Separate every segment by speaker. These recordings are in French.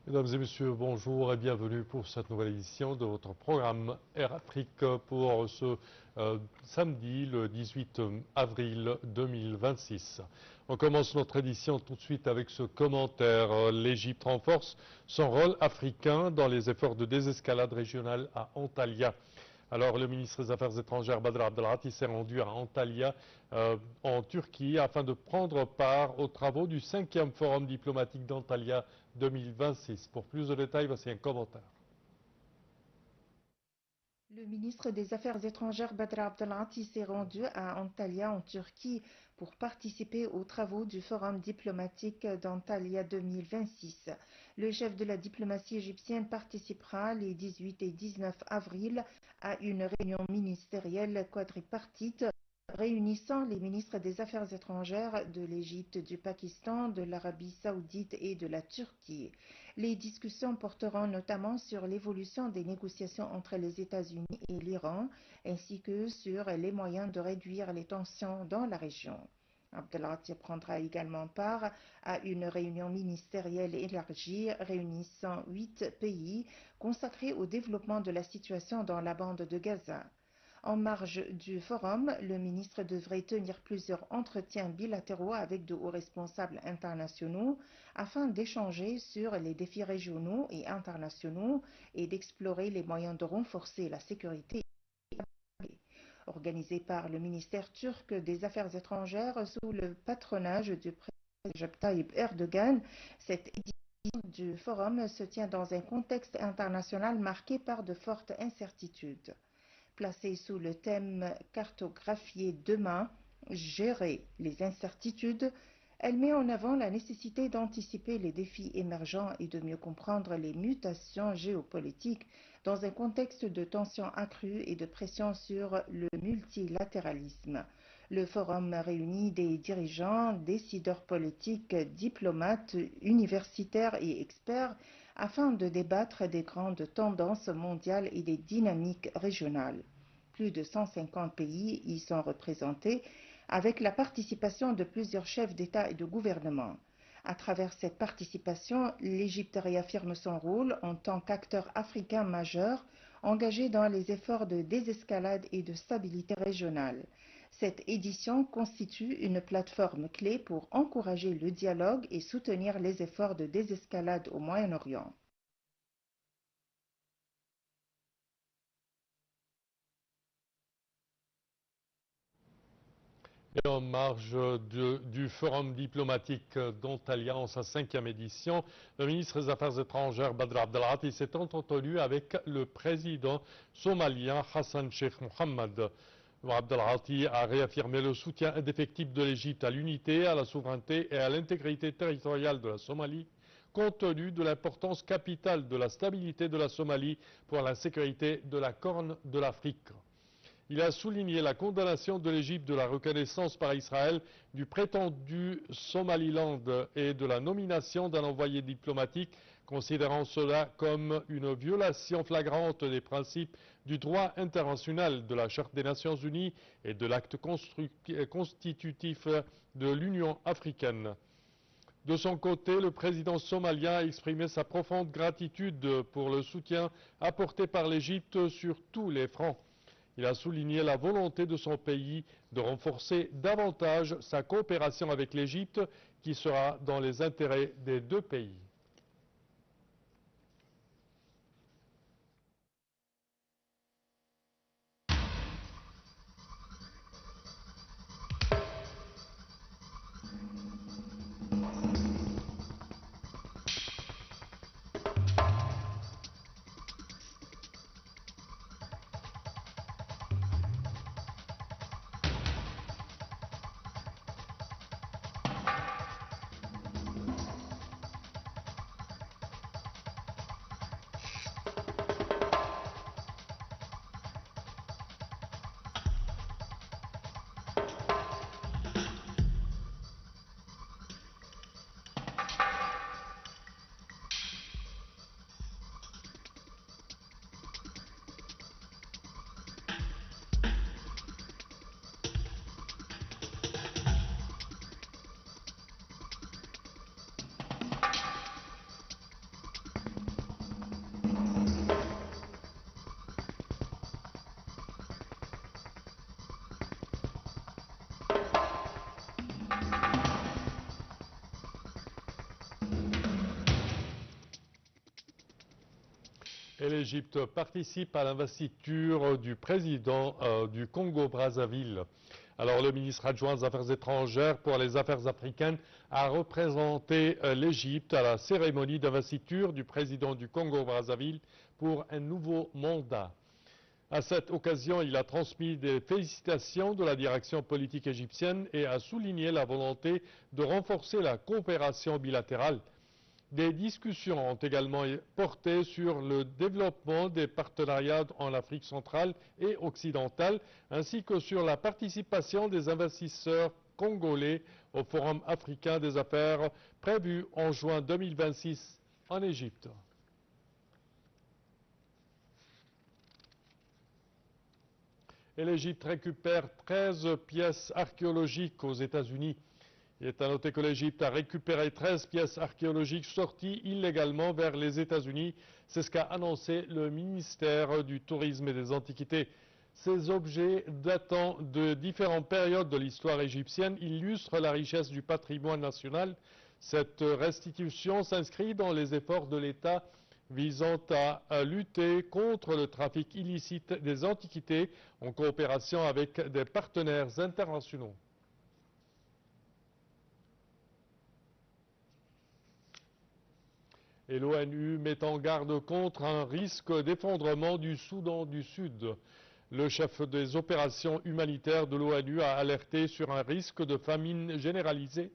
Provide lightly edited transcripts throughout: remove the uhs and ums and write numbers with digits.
Speaker 1: Mesdames et messieurs, bonjour et bienvenue pour cette nouvelle édition de votre programme Air Afrique pour ce samedi, le 18 avril 2026. On commence notre édition tout de suite avec ce commentaire. L'Égypte renforce son rôle africain dans les efforts de désescalade régionale à Antalya. Alors, le ministre des Affaires étrangères, Badr Abdelghati, s'est rendu à Antalya, en Turquie, afin de prendre part aux travaux du 5e Forum diplomatique d'Antalya 2026. Pour plus de détails, voici un commentaire.
Speaker 2: Le ministre des Affaires étrangères Badr Abdelghati s'est rendu à Antalya en Turquie pour participer aux travaux du Forum diplomatique d'Antalya 2026. Le chef de la diplomatie égyptienne participera les 18 et 19 avril à une réunion ministérielle quadripartite réunissant les ministres des Affaires étrangères de l'Égypte, du Pakistan, de l'Arabie saoudite et de la Turquie. Les discussions porteront notamment sur l'évolution des négociations entre les États-Unis et l'Iran, ainsi que sur les moyens de réduire les tensions dans la région. Abdelghati prendra également part à une réunion ministérielle élargie réunissant 8 pays consacrée au développement de la situation dans la bande de Gaza. En marge du forum, le ministre devrait tenir plusieurs entretiens bilatéraux avec de hauts responsables internationaux afin d'échanger sur les défis régionaux et internationaux et d'explorer les moyens de renforcer la sécurité. Organisé par le ministère turc des Affaires étrangères sous le patronage du président Recep Tayyip Erdogan, cette édition du forum se tient dans un contexte international marqué par de fortes incertitudes. Placée sous le thème Cartographier demain, gérer les incertitudes, elle met en avant la nécessité d'anticiper les défis émergents et de mieux comprendre les mutations géopolitiques dans un contexte de tensions accrues et de pression sur le multilatéralisme. Le forum réunit des dirigeants, décideurs politiques, diplomates, universitaires et experts afin de débattre des grandes tendances mondiales et des dynamiques régionales. Plus de 150 pays y sont représentés, avec la participation de plusieurs chefs d'État et de gouvernement. À travers cette participation, l'Égypte réaffirme son rôle en tant qu'acteur africain majeur engagé dans les efforts de désescalade et de stabilité régionale. Cette édition constitue une plateforme clé pour encourager le dialogue et soutenir les efforts de désescalade au Moyen-Orient.
Speaker 1: Et en marge du Forum diplomatique d'Antalya en sa 5e édition, le ministre des Affaires étrangères Badr Abdelghati s'est entretenu avec le président somalien Hassan Sheikh Mohammed. Abdelghati a réaffirmé le soutien indéfectible de l'Égypte à l'unité, à la souveraineté et à l'intégrité territoriale de la Somalie, compte tenu de l'importance capitale de la stabilité de la Somalie pour la sécurité de la Corne de l'Afrique. Il a souligné la condamnation de l'Égypte de la reconnaissance par Israël du prétendu Somaliland et de la nomination d'un envoyé diplomatique, considérant cela comme une violation flagrante des principes du droit international, de la Charte des Nations Unies et de l'acte constitutif de l'Union africaine. De son côté, le président somalien a exprimé sa profonde gratitude pour le soutien apporté par l'Égypte sur tous les fronts. Il a souligné la volonté de son pays de renforcer davantage sa coopération avec l'Égypte, qui sera dans les intérêts des deux pays. Et l'Égypte participe à l'investiture du président du Congo-Brazzaville. Alors le ministre adjoint des Affaires étrangères pour les affaires africaines a représenté l'Égypte à la cérémonie d'investiture du président du Congo-Brazzaville pour un nouveau mandat. À cette occasion, il a transmis des félicitations de la direction politique égyptienne et a souligné la volonté de renforcer la coopération bilatérale. Des discussions ont également porté sur le développement des partenariats en Afrique centrale et occidentale, ainsi que sur la participation des investisseurs congolais au Forum africain des affaires prévu en juin 2026 en Égypte. Et l'Égypte récupère 13 pièces archéologiques aux États-Unis. Il est à noter que l'Égypte a récupéré 13 pièces archéologiques sorties illégalement vers les États-Unis. C'est ce qu'a annoncé le ministère du Tourisme et des Antiquités. Ces objets datant de différentes périodes de l'histoire égyptienne illustrent la richesse du patrimoine national. Cette restitution s'inscrit dans les efforts de l'État visant à lutter contre le trafic illicite des antiquités en coopération avec des partenaires internationaux. Et l'ONU met en garde contre un risque d'effondrement du Soudan du Sud. Le chef des opérations humanitaires de l'ONU a alerté sur un risque de famine généralisée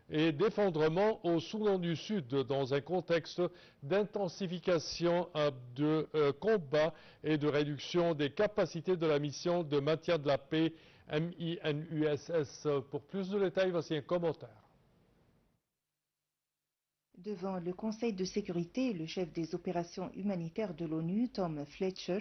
Speaker 1: et d'effondrement au Soudan du Sud dans un contexte d'intensification de combats et de réduction des capacités de la mission de maintien de la paix MINUSS. Pour plus de détails, voici un commentaire.
Speaker 2: Devant le Conseil de sécurité, le chef des opérations humanitaires de l'ONU, Tom Fletcher,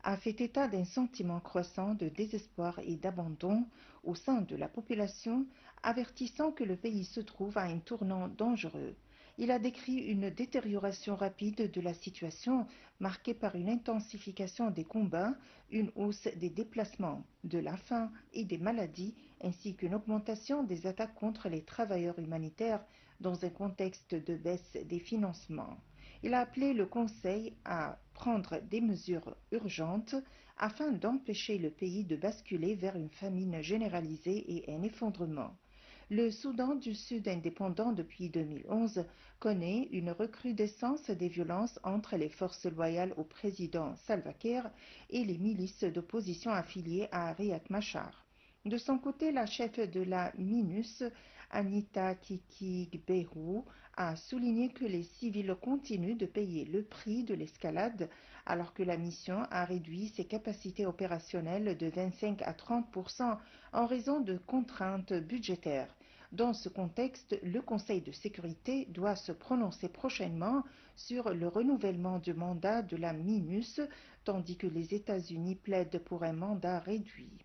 Speaker 2: a fait état d'un sentiment croissant de désespoir et d'abandon au sein de la population, avertissant que le pays se trouve à un tournant dangereux. Il a décrit une détérioration rapide de la situation marquée par une intensification des combats, une hausse des déplacements, de la faim et des maladies, ainsi qu'une augmentation des attaques contre les travailleurs humanitaires dans un contexte de baisse des financements. Il a appelé le Conseil à prendre des mesures urgentes afin d'empêcher le pays de basculer vers une famine généralisée et un effondrement. Le Soudan du Sud indépendant depuis 2011 connaît une recrudescence des violences entre les forces loyales au président Salva Kiir et les milices d'opposition affiliées à Riek Machar. De son côté, la chef de la MINUS, Anita Kikigbehu, a souligné que les civils continuent de payer le prix de l'escalade alors que la mission a réduit ses capacités opérationnelles de 25 à 30% en raison de contraintes budgétaires. Dans ce contexte, le Conseil de sécurité doit se prononcer prochainement sur le renouvellement du mandat de la MINUS, tandis que les États-Unis plaident pour un mandat réduit.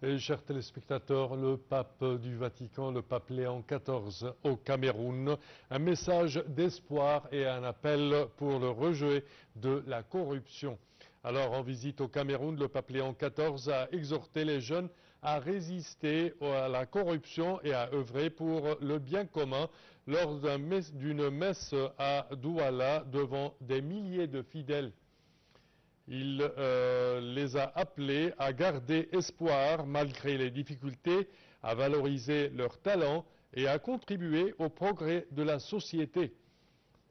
Speaker 1: Et chers téléspectateurs, le pape du Vatican, le pape Léon XIV au Cameroun, un message d'espoir et un appel pour le rejet de la corruption. Alors en visite au Cameroun, le pape Léon XIV a exhorté les jeunes à résister à la corruption et à œuvrer pour le bien commun lors d'une messe à Douala devant des milliers de fidèles. Il les a appelés à garder espoir malgré les difficultés, à valoriser leurs talents et à contribuer au progrès de la société.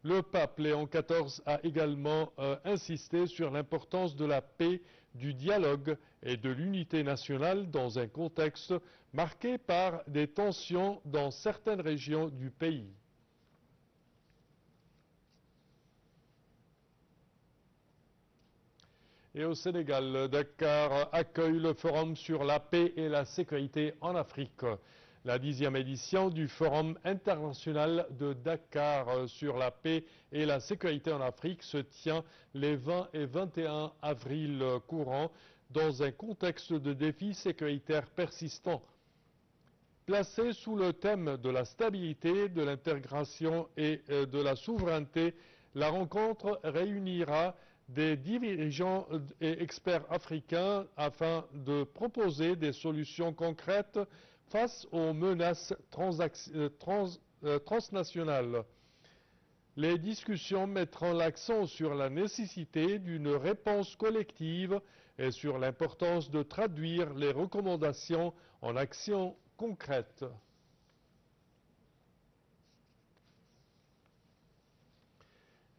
Speaker 1: Le pape Léon XIV a également insisté sur l'importance de la paix, du dialogue et de l'unité nationale dans un contexte marqué par des tensions dans certaines régions du pays. Et au Sénégal, Dakar accueille le Forum sur la paix et la sécurité en Afrique. La 10e édition du Forum international de Dakar sur la paix et la sécurité en Afrique se tient les 20 et 21 avril courants dans un contexte de défis sécuritaires persistants. Placée sous le thème de la stabilité, de l'intégration et de la souveraineté, la rencontre réunira des dirigeants et experts africains afin de proposer des solutions concrètes face aux menaces transnationales. Les discussions mettront l'accent sur la nécessité d'une réponse collective et sur l'importance de traduire les recommandations en actions concrètes.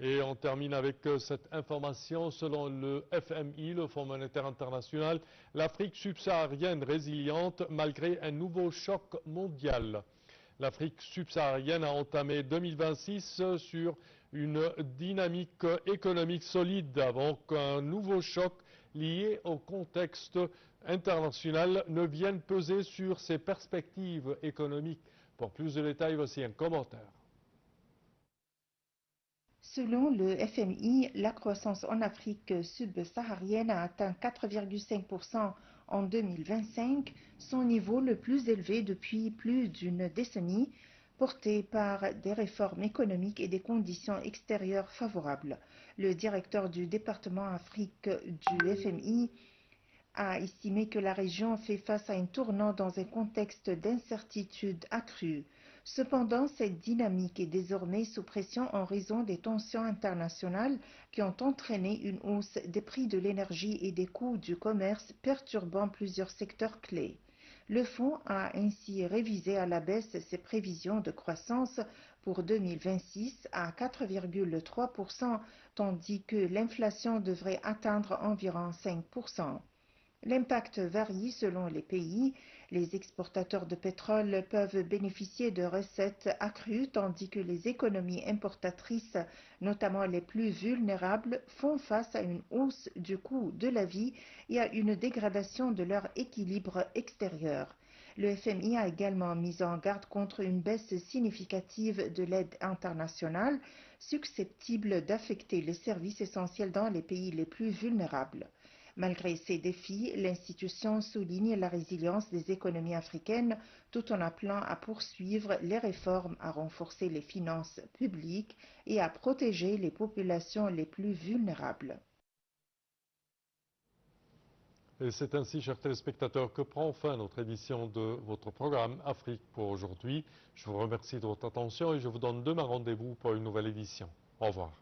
Speaker 1: Et on termine avec cette information. Selon le FMI, le Fonds monétaire international, l'Afrique subsaharienne résiliente malgré un nouveau choc mondial. L'Afrique subsaharienne a entamé 2026 sur une dynamique économique solide avant qu'un nouveau choc lié au contexte international ne vienne peser sur ses perspectives économiques. Pour plus de détails, voici un commentaire.
Speaker 2: Selon le FMI, la croissance en Afrique subsaharienne a atteint 4,5% en 2025, son niveau le plus élevé depuis plus d'une décennie, porté par des réformes économiques et des conditions extérieures favorables. Le directeur du département Afrique du FMI a estimé que la région fait face à un tournant dans un contexte d'incertitude accrue. Cependant, cette dynamique est désormais sous pression en raison des tensions internationales qui ont entraîné une hausse des prix de l'énergie et des coûts du commerce perturbant plusieurs secteurs clés. Le fonds a ainsi révisé à la baisse ses prévisions de croissance pour 2026 à 4,3%, tandis que l'inflation devrait atteindre environ 5%. L'impact varie selon les pays. Les exportateurs de pétrole peuvent bénéficier de recettes accrues, tandis que les économies importatrices, notamment les plus vulnérables, font face à une hausse du coût de la vie et à une dégradation de leur équilibre extérieur. Le FMI a également mis en garde contre une baisse significative de l'aide internationale, susceptible d'affecter les services essentiels dans les pays les plus vulnérables. Malgré ces défis, l'institution souligne la résilience des économies africaines tout en appelant à poursuivre les réformes, à renforcer les finances publiques et à protéger les populations les plus vulnérables.
Speaker 1: Et c'est ainsi, chers téléspectateurs, que prend fin notre édition de votre programme Afrique pour aujourd'hui. Je vous remercie de votre attention et je vous donne demain rendez-vous pour une nouvelle édition. Au revoir.